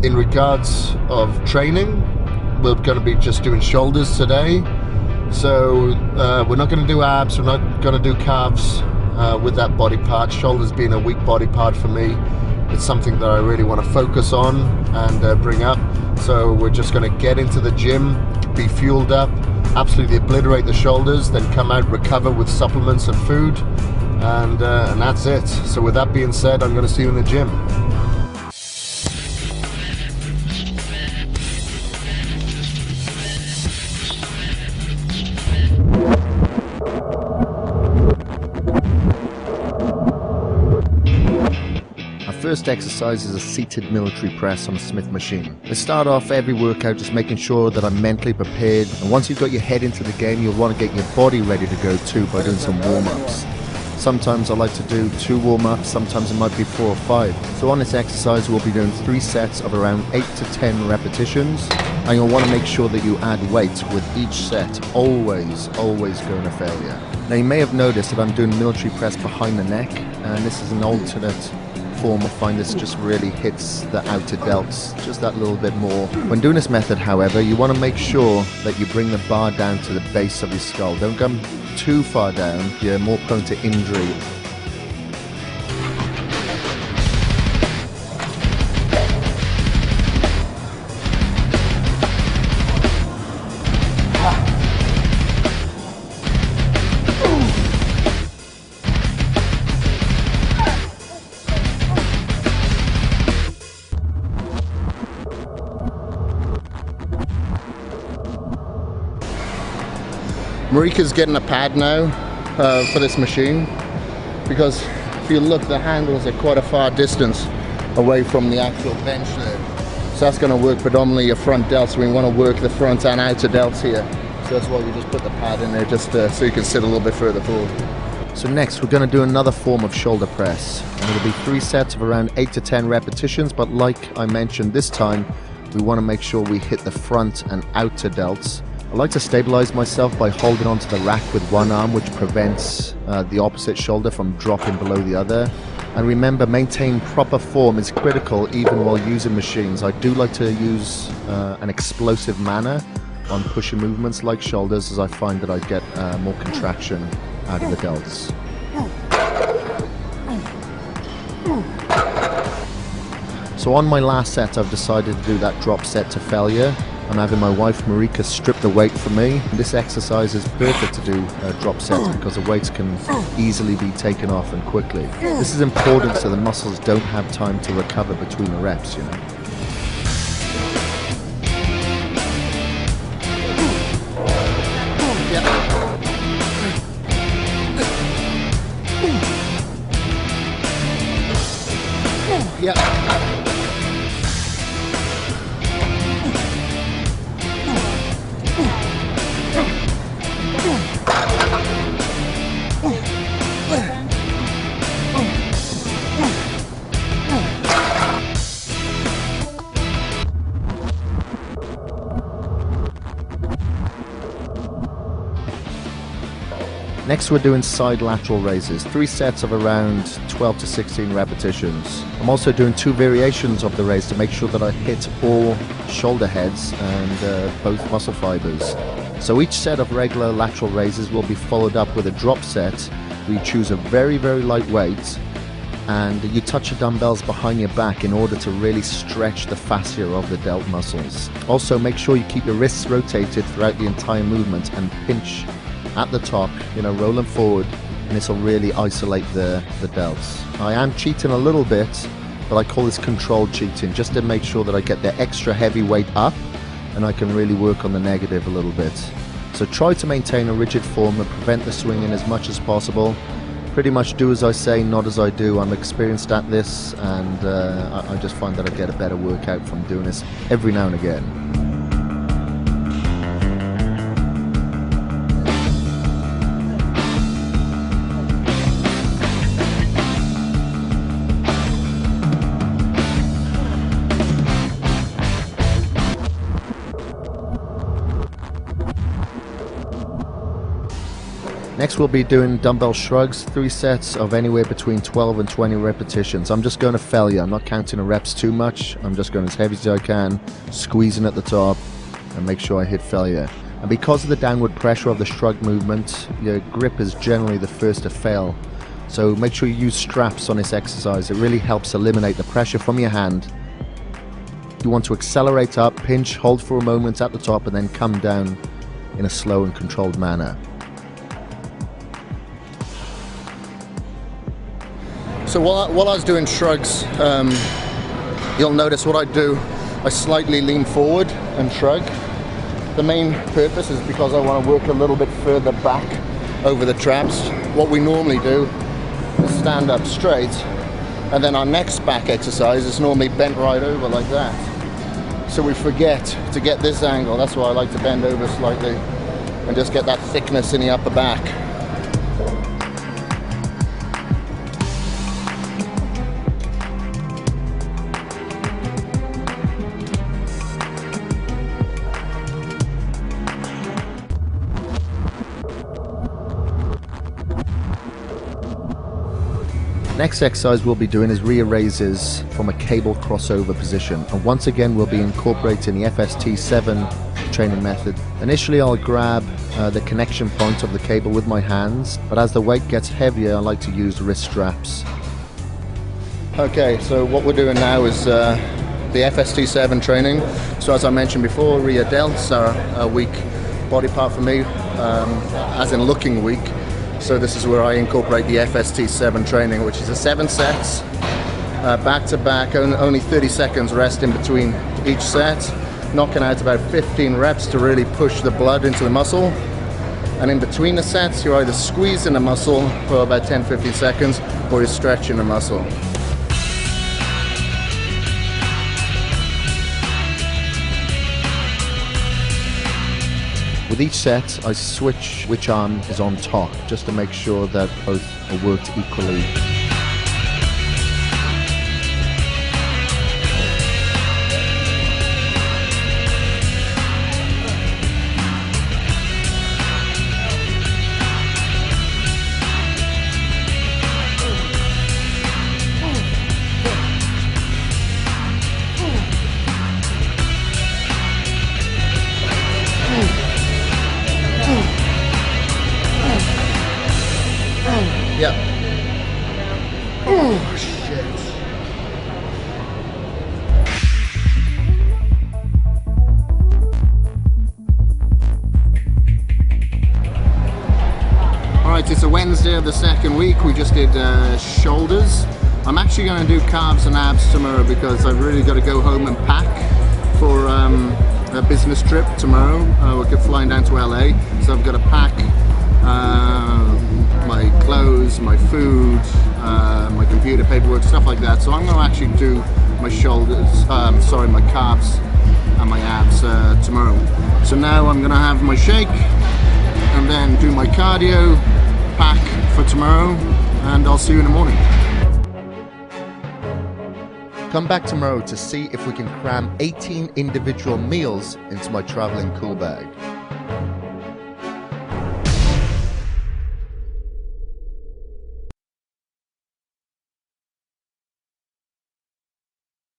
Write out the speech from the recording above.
In regards of training, we're going to be just doing shoulders today. So we're not going to do abs, we're not going to do calves with that body part. Shoulders being a weak body part for me. It's something that I really want to focus on and bring up. So we're just going to get into the gym, be fueled up, absolutely obliterate the shoulders, then come out, recover with supplements and food, and that's it. So with that being said, I'm going to see you in the gym. First exercise is a seated military press on a Smith machine. I start off every workout just making sure that I'm mentally prepared, and once you've got your head into the game, you'll want to get your body ready to go too by doing some warm-ups. Sometimes I like to do 2 warm-ups, sometimes it might be 4 or 5. So on this exercise we'll be doing 3 sets of around 8 to 10 repetitions, and you'll want to make sure that you add weight with each set, always going to failure. Now you may have noticed that I'm doing military press behind the neck, and this is an alternate form. I find this just really hits the outer delts just that little bit more. When doing this method, however, you want to make sure that you bring the bar down to the base of your skull. Don't come too far down, you're more prone to injury. Marika's getting a pad now for this machine, because if you look, the handles are quite a far distance away from the actual bench there. So that's going to work predominantly your front delts. We want to work the front and outer delts here. So that's why we just put the pad in there, just so you can sit a little bit further forward. So next we're going to do another form of shoulder press, and it'll be 3 sets of around 8 to 10 repetitions, but like I mentioned, this time we want to make sure we hit the front and outer delts. I like to stabilize myself by holding onto the rack with one arm, which prevents the opposite shoulder from dropping below the other. And remember, maintaining proper form is critical even while using machines. I do like to use an explosive manner on pushing movements like shoulders, as I find that I get more contraction out of the delts. So on my last set, I've decided to do that drop set to failure. I'm having my wife Marika strip the weight for me. This exercise is perfect to do drop sets because the weights can easily be taken off and quickly. This is important so the muscles don't have time to recover between the reps, you know. Yeah. Next we're doing side lateral raises, 3 sets of around 12 to 16 repetitions. I'm also doing 2 variations of the raise to make sure that I hit all shoulder heads and both muscle fibers. So each set of regular lateral raises will be followed up with a drop set where you choose a very light weight and you touch the dumbbells behind your back in order to really stretch the fascia of the delt muscles. Also make sure you keep your wrists rotated throughout the entire movement and pinch at the top, you know, rolling forward, and this will really isolate the delts. I am cheating a little bit, but I call this controlled cheating, just to make sure that I get the extra heavy weight up and I can really work on the negative a little bit. So try to maintain a rigid form and prevent the swinging as much as possible. Pretty much do as I say, not as I do. I'm experienced at this, and I just find that I get a better workout from doing this every now and again. Next we'll be doing dumbbell shrugs, 3 sets of anywhere between 12 and 20 repetitions. I'm just going to failure. I'm not counting the reps too much. I'm just going as heavy as I can, squeezing at the top, and make sure I hit failure. And because of the downward pressure of the shrug movement, your grip is generally the first to fail. So make sure you use straps on this exercise. It really helps eliminate the pressure from your hand. You want to accelerate up, pinch, hold for a moment at the top, and then come down in a slow and controlled manner. So while I was doing shrugs, you'll notice what I do, I slightly lean forward and shrug. The main purpose is because I want to work a little bit further back over the traps. What we normally do is stand up straight, and then our next back exercise is normally bent right over like that. So we forget to get this angle. That's why I like to bend over slightly and just get that thickness in the upper back. Next exercise we'll be doing is rear raises from a cable crossover position, and once again we'll be incorporating the FST7 training method. Initially I'll grab the connection point of the cable with my hands, but as the weight gets heavier I like to use wrist straps. Okay, so what we're doing now is the FST7 training. So as I mentioned before, rear delts are a weak body part for me, as in looking weak. So this is where I incorporate the FST7 training, which is a 7 sets, back to back, only 30 seconds rest in between each set, knocking out about 15 reps to really push the blood into the muscle. And in between the sets, you're either squeezing the muscle for about 10-15 seconds, or you're stretching the muscle. With each set, I switch which arm is on top, just to make sure that both are worked equally. Yeah. Oh, shit. Alright, it's a Wednesday of the second week. We just did shoulders. I'm actually going to do calves and abs tomorrow because I've really got to go home and pack for a business trip tomorrow. We're flying down to LA, so I've got to pack my clothes, my food, my computer, paperwork, stuff like that. So I'm going to actually do my shoulders, my calves and my abs tomorrow. So now I'm going to have my shake and then do my cardio, pack for tomorrow, and I'll see you in the morning. Come back tomorrow to see if we can cram 18 individual meals into my traveling cool bag.